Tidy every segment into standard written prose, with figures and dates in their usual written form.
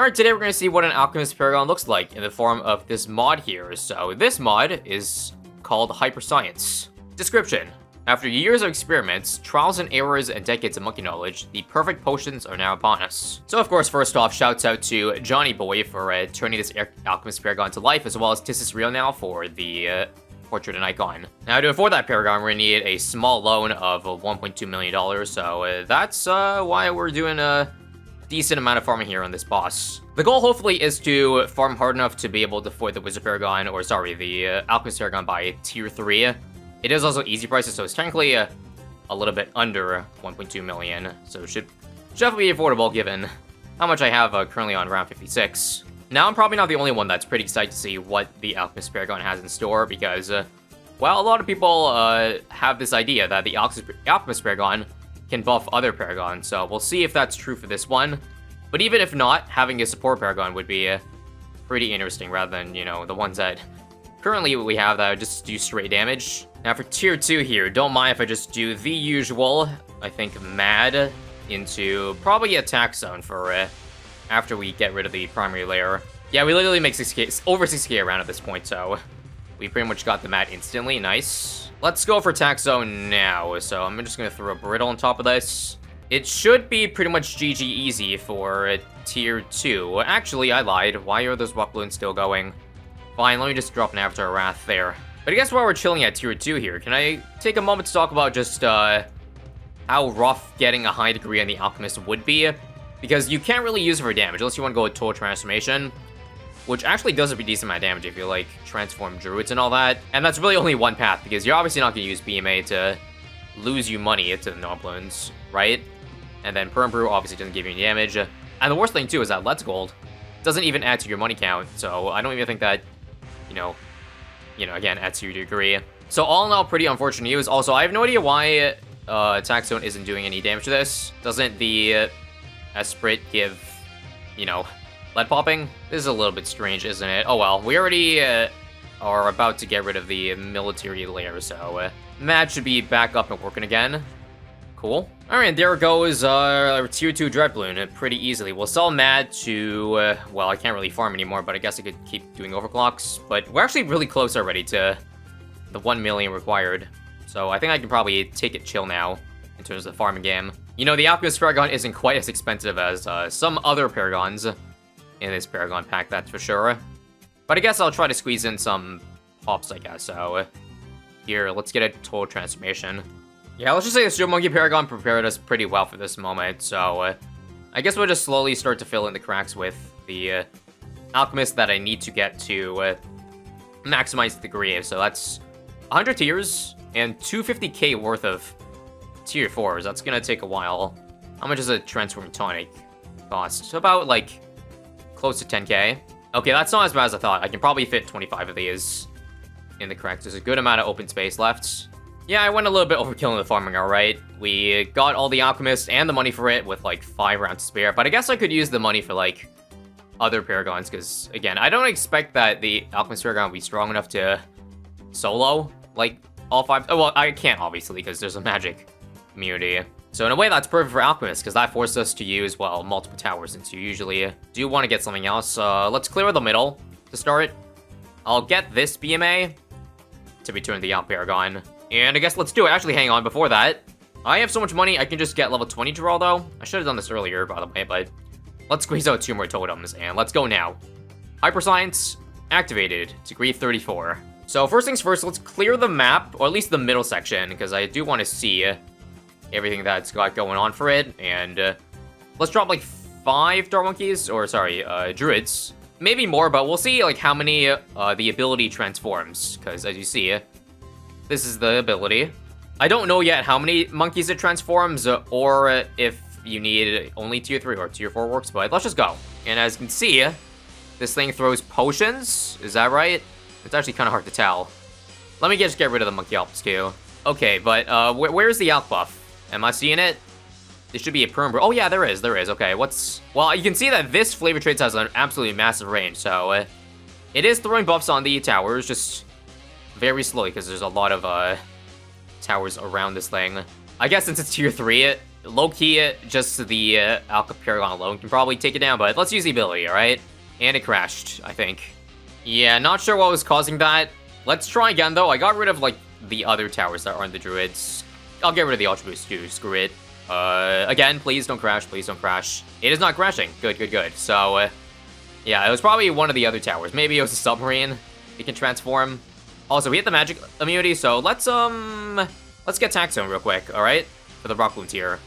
Alright, today we're going to see what an Alchemist Paragon looks like in the form of this mod here. So this mod is called Hyperscience. Description. After years of experiments, trials and errors, and decades of monkey knowledge, the perfect potions are now upon us. So of course, first off, shouts out to Johnny Boy for turning this Alchemist Paragon to life, as well as Tis is Real Now for the portrait and icon. Now to afford that Paragon, we're going to need a small loan of $1.2 million, so that's why we're doing a decent amount of farming here on this boss. The goal hopefully is to farm hard enough to be able to afford the Wizard Paragon, or sorry, the Alchemist Paragon by tier 3. It is also easy prices, so it's technically a little bit under 1.2 million, so it should definitely be affordable given how much I have currently on round 56. Now, I'm probably not the only one that's pretty excited to see what the Alchemist Paragon has in store, because, well, a lot of people have this idea that the Alchemist Paragon can buff other Paragons, so we'll see if that's true for this one. But even if not, having a support Paragon would be pretty interesting, rather than, you know, the ones that currently we have that just do straight damage. Now for tier 2 here, don't mind if I just do the usual, I think Mad into probably Attack Zone for after we get rid of the primary layer. Yeah, we literally make 6k, over 6k around at this point, so we pretty much got the Mad instantly, nice. Let's go for Attack Zone now, so I'm just gonna throw a Brittle on top of this. It should be pretty much GG easy for tier 2. Actually, I lied, why are those Bloons still going? Fine, let me just drop an Avatar Wrath there. But I guess while we're chilling at tier 2 here, can I take a moment to talk about just how rough getting a high degree on the Alchemist would be? Because you can't really use it for damage unless you want to go with Total Transformation, which actually does a pretty decent amount of damage if you like transform druids and all that. And that's really only one path, because you're obviously not going to use BMA to lose you money to the Bloons, right? And then Perm Brew obviously doesn't give you any damage. And the worst thing too is that Let's Gold doesn't even add to your money count, so I don't even think that, you know, again, adds to your degree. So all in all, pretty unfortunate news. Also, I have no idea why Attack Zone isn't doing any damage to this. Doesn't the Esprit give, you know, lead popping? This is a little bit strange, isn't it? Oh well, we already are about to get rid of the military layer, so Mad should be back up and working again. Cool. Alright, there goes our tier 2 Dread Bloon pretty easily. We'll sell Mad to, well, I can't really farm anymore, but I guess I could keep doing overclocks. But we're actually really close already to the 1 million required. So I think I can probably take it chill now in terms of the farming game. You know, the Alchemist Paragon isn't quite as expensive as some other Paragons in this Paragon pack, that's for sure. But I guess I'll try to squeeze in some pops, I guess. So here, let's get a Total Transformation. Yeah, let's just say the Steel Monkey Paragon prepared us pretty well for this moment, so I guess we'll just slowly start to fill in the cracks with the Alchemist that I need to get to maximize the degree. So that's 100 tiers and 250k worth of tier 4s. That's gonna take a while. How much does a Transform Tonic cost? About, like, close to 10k. Okay, that's not as bad as I thought. I can probably fit 25 of these in the cracks. There's a good amount of open space left. Yeah, I went a little bit overkill in the farming, alright. We got all the Alchemists and the money for it with, like, 5 rounds to spare. But I guess I could use the money for, like, other Paragons. Because, again, I don't expect that the Alchemist Paragon will be strong enough to solo, like, all 5. Oh, well, I can't, obviously, because there's a magic immunity. So, in a way, that's perfect for Alchemists, because that forces us to use, well, multiple towers, since you usually do want to get something else. Let's clear the middle to start. I'll get this BMA to return the Alp Paragon. And I guess let's do it. Actually, hang on, before that, I have so much money, I can just get level 20 draw, though. I should have done this earlier, by the way, but let's squeeze out 2 more totems, and let's go now. Hyperscience activated, degree 34. So first things first, let's clear the map, or at least the middle section, because I do want to see everything that's got going on for it. And let's drop like 5 Dark Monkeys, or sorry, Druids. Maybe more, but we'll see like how many the ability transforms, because as you see, this is the ability. I don't know yet how many monkeys it transforms, or if you need only tier 3 or tier 4 works, but let's just go. And as you can see, this thing throws potions. Is that right? It's actually kind of hard to tell. Let me just get rid of the monkey alps too. Okay, but where's the alp buff? Am I seeing it? There should be a perm. Oh yeah, there is. Okay, what's... Well, you can see that this flavor traits has an absolutely massive range, so it is throwing buffs on the towers, just very slowly, because there's a lot of towers around this thing. I guess since it's tier 3, Low-key, just the ALCHEMIST Paragon alone can probably take it down, but let's use the ability, alright? And it crashed, I think. Yeah, not sure what was causing that. Let's try again, though. I got rid of, like, the other towers that aren't the druids. I'll get rid of the Ultra Boost, too. Screw it. Again, please don't crash. Please don't crash. It is not crashing. Good, good, good. So, yeah, it was probably one of the other towers. Maybe it was a submarine. It can transform. Also, we hit the magic immunity, so let's get Tax Zone real quick, alright? For the Rock Bloons here.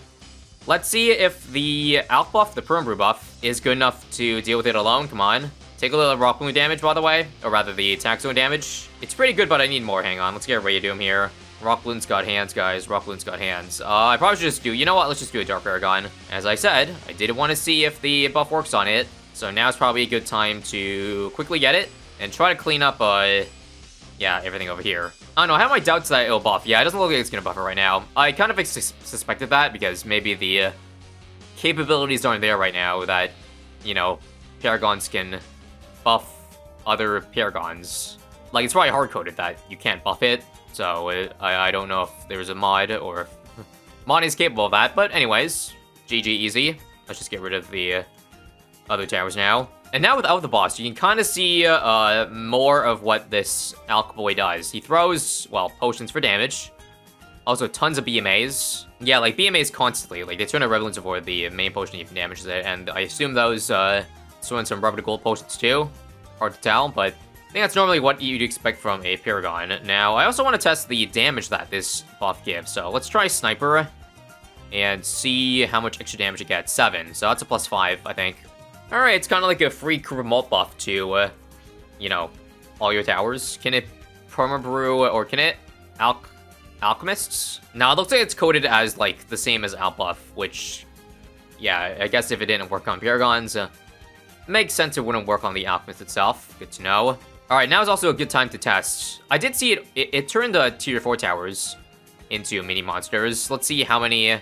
Let's see if the Alch buff, the Perm Brew buff, is good enough to deal with it alone. Come on. Take a little Rock Bloon damage, by the way. Or rather, the Tax Zone damage. It's pretty good, but I need more. Hang on. Let's get Radium here. Rock Bloon's got hands, guys. Rock Bloon's got hands. I probably should just do... You know what? Let's just do a Dark Paragon. As I said, I did want to see if the buff works on it. So now it's probably a good time to quickly get it. And try to clean up, yeah, everything over here. I don't know, I have my doubts that it'll buff. Yeah, it doesn't look like it's gonna buff it right now. I kind of suspected that because maybe the capabilities aren't there right now that, you know, Paragons can buff other Paragons. Like, it's probably hard-coded that you can't buff it, so I don't know if there's a mod or if mod is capable of that. But anyways, GG easy. Let's just get rid of the other towers now. And now without the boss, you can kind of see more of what this Alch boy does. He throws, well, potions for damage. Also, tons of BMAs. Yeah, like, BMAs constantly. Like, they turn a Red Balloons avoid the main potion even damages it. And I assume those throw in some rubber to gold potions too. Hard to tell, but I think that's normally what you'd expect from a Paragon. Now, I also want to test the damage that this buff gives. So, let's try Sniper and see how much extra damage it gets. 7. So, that's a +5, I think. Alright, it's kind of like a free Remote buff to, you know, all your towers. Can it Perma Brew, or can it Alchemists? Now, it looks like it's coded as, like, the same as Alch buff, which, yeah, I guess if it didn't work on Paragons, makes sense it wouldn't work on the Alchemist itself. Good to know. Alright, now is also a good time to test. I did see it turned the tier 4 towers into mini monsters. Let's see how many...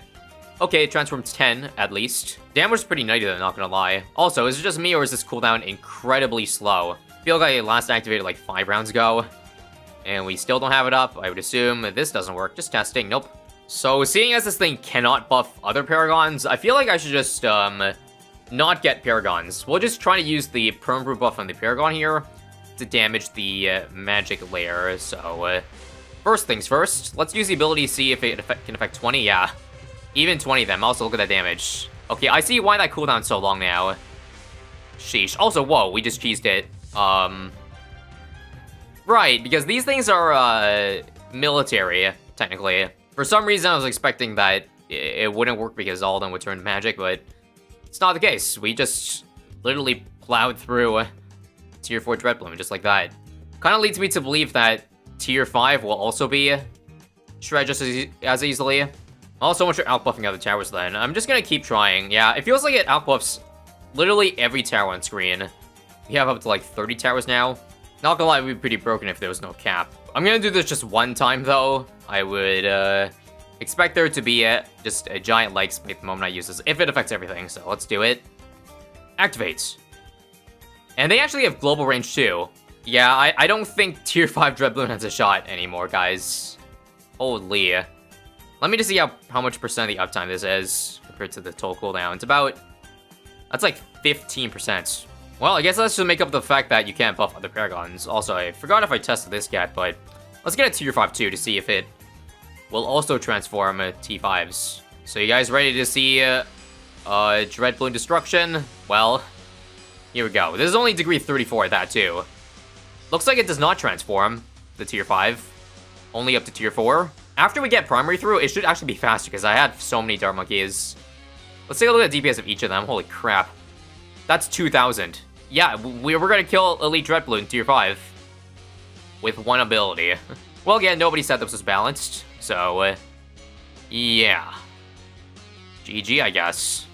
Okay, it transformed 10, at least. Damage is pretty nutty, though, not gonna lie. Also, is it just me, or is this cooldown incredibly slow? I feel like I last activated like 5 rounds ago, and we still don't have it up. I would assume this doesn't work. Just testing. Nope. So, seeing as this thing cannot buff other Paragons, I feel like I should just, not get Paragons. We'll just try to use the Perm Brew buff on the Paragon here to damage the magic layer. So, first things first, let's use the ability to see if it can affect 20. Yeah. Even 20 of them. Also, look at that damage. Okay, I see why that cooldown's so long now. Sheesh. Also, whoa, we just cheesed it. Right, because these things are, military, technically. For some reason, I was expecting that it wouldn't work because all of them would turn to magic, but it's not the case. We just literally plowed through Tier 4 Dread Bloom, just like that. Kind of leads me to believe that Tier 5 will also be shred just as easily. Also, once you're outbuffing other towers then, I'm just gonna keep trying. Yeah, it feels like it outbuffs literally every tower on screen. We have up to like 30 towers now. Not gonna lie, we'd be pretty broken if there was no cap. I'm gonna do this just one time though. I would expect there to be just a giant leg spike the moment I use this, if it affects everything, so let's do it. Activate. And they actually have global range too. Yeah, I don't think Tier 5 Dread Bloon has a shot anymore, guys. Holy. Let me just see how much percent of the uptime this is compared to the total cooldown. It's about... That's like 15%. Well, I guess let's just make up the fact that you can't buff other Paragons. Also, I forgot if I tested this yet, but let's get a Tier 5 too to see if it will also transform T5s. So you guys ready to see Dread Bloon Destruction? Well, here we go. This is only degree 34 at that too. Looks like it does not transform the Tier 5. Only up to Tier 4. After we get Primary through, it should actually be faster, because I had so many Dart Monkeys. Let's take a look at DPS of each of them. Holy crap. That's 2,000. Yeah, we're gonna kill Elite Dread Bloon Tier 5. With one ability. Well, again, nobody said this was balanced. So, yeah. GG, I guess.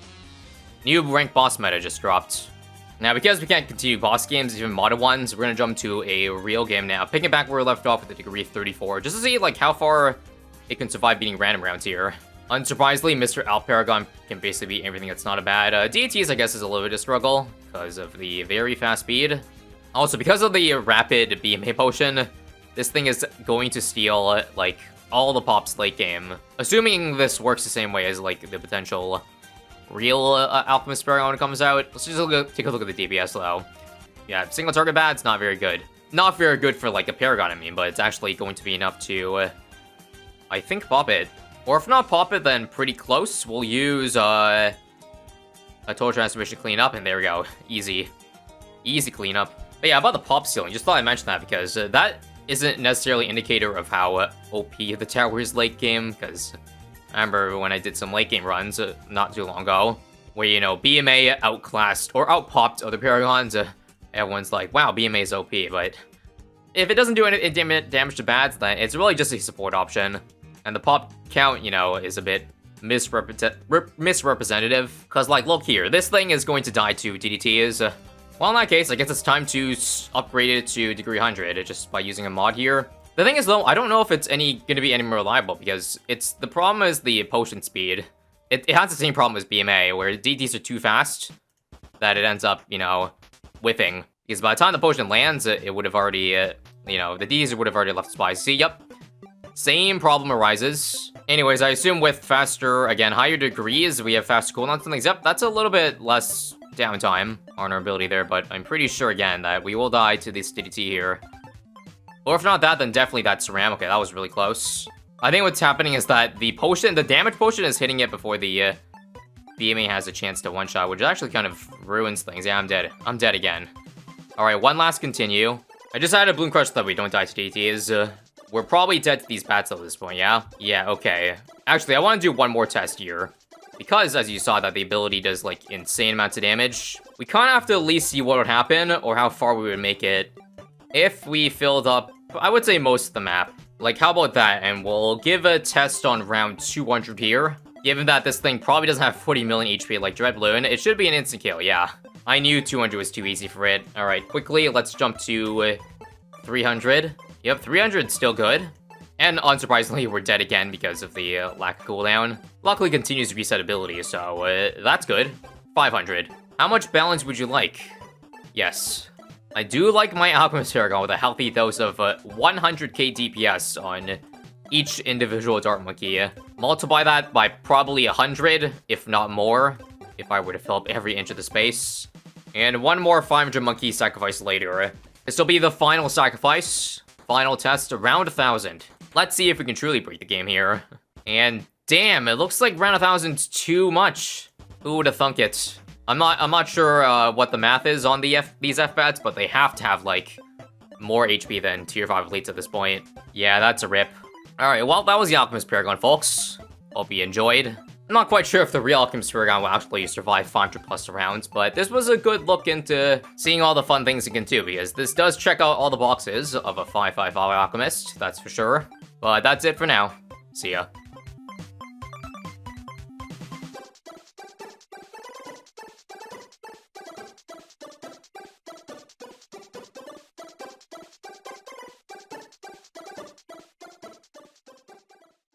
New ranked boss meta just dropped. Now, because we can't continue boss games, even modded ones, we're gonna jump to a real game now. Picking back where we left off with the degree 34, just to see, like, how far it can survive beating random rounds here. Unsurprisingly, Mr. Alch Paragon can basically beat everything that's not a bad. DATs, I guess, is a little bit of a struggle, because of the very fast speed. Also, because of the rapid BMA potion, this thing is going to steal, like, all the pops late game. Assuming this works the same way as, like, the potential real Alchemist Paragon when it comes out. Let's just take a look at the DPS, though. Yeah, single target bad's not very good. Not very good for, like, a Paragon, I mean, but it's actually going to be enough to, I think, pop it. Or if not pop it, then pretty close. We'll use, a Total Transformation cleanup, and there we go. Easy. Easy cleanup. But yeah, about the pop ceiling, just thought I'd mention that because that isn't necessarily an indicator of how OP the tower is late game, because I remember when I did some late game runs not too long ago, where, you know, BMA outclassed or outpopped other Paragons. Everyone's like, wow, BMA is OP, but if it doesn't do any damage to bads, then it's really just a support option. And the pop count, you know, is a bit misrepresentative, because, like, look here, this thing is going to die to DDTs. Well, in that case, I guess it's time to upgrade it to degree 100 just by using a mod here. The thing is, though, I don't know if it's gonna be any more reliable, because the problem is the potion speed. It has the same problem as BMA, where DDTs are too fast that it ends up, you know, whiffing. Because by the time the potion lands, it would have already, you know, the DDTs would have already left spies. See, yep. Same problem arises. Anyways, I assume with faster, again, higher degrees, we have faster cooldowns and things. Yep, that's a little bit less downtime on our ability there, but I'm pretty sure, again, that we will die to this DDT here. Or if not that, then definitely that Ceram. Okay, that was really close. I think what's happening is that the damage potion is hitting it before the BMA has a chance to one-shot, which actually kind of ruins things. Yeah, I'm dead. I'm dead again. Alright, one last continue. I just had a Bloon Crush so that we don't die to DDTs. We're probably dead to these bats at this point, yeah? Yeah, okay. Actually, I want to do one more test here. Because, as you saw, that the ability does, like, insane amounts of damage, we kind of have to at least see what would happen, or how far we would make it, if we filled up, I would say, most of the map. Like, how about that? And we'll give a test on round 200 here. Given that this thing probably doesn't have 40 million HP like Dread Bloon, it should be an instant kill, yeah. I knew 200 was too easy for it. Alright, quickly, let's jump to 300. Yep, 300 still good. And unsurprisingly, we're dead again because of the lack of cooldown. Luckily, continues to reset ability, so that's good. 500. How much balance would you like? Yes. I do like my Alchemist Paragon with a healthy dose of 100k DPS on each individual Dart Monkey. Multiply that by probably 100, if not more, if I were to fill up every inch of the space. And one more 500 monkey sacrifice later. This will be the final sacrifice. Final test, around 1,000. Let's see if we can truly break the game here. And damn, it looks like round 1,000's too much. Who would have thunk it? I'm not sure what the math is on these F-bats, but they have to have, like, more HP than tier 5 elites at this point. Yeah, that's a rip. Alright, well, that was the Alchemist Paragon, folks. Hope you enjoyed. I'm not quite sure if the real Alchemist Paragon will actually survive 500 plus rounds, but this was a good look into seeing all the fun things it can do, because this does check out all the boxes of a 5/5 Alchemist, that's for sure. But that's it for now. See ya.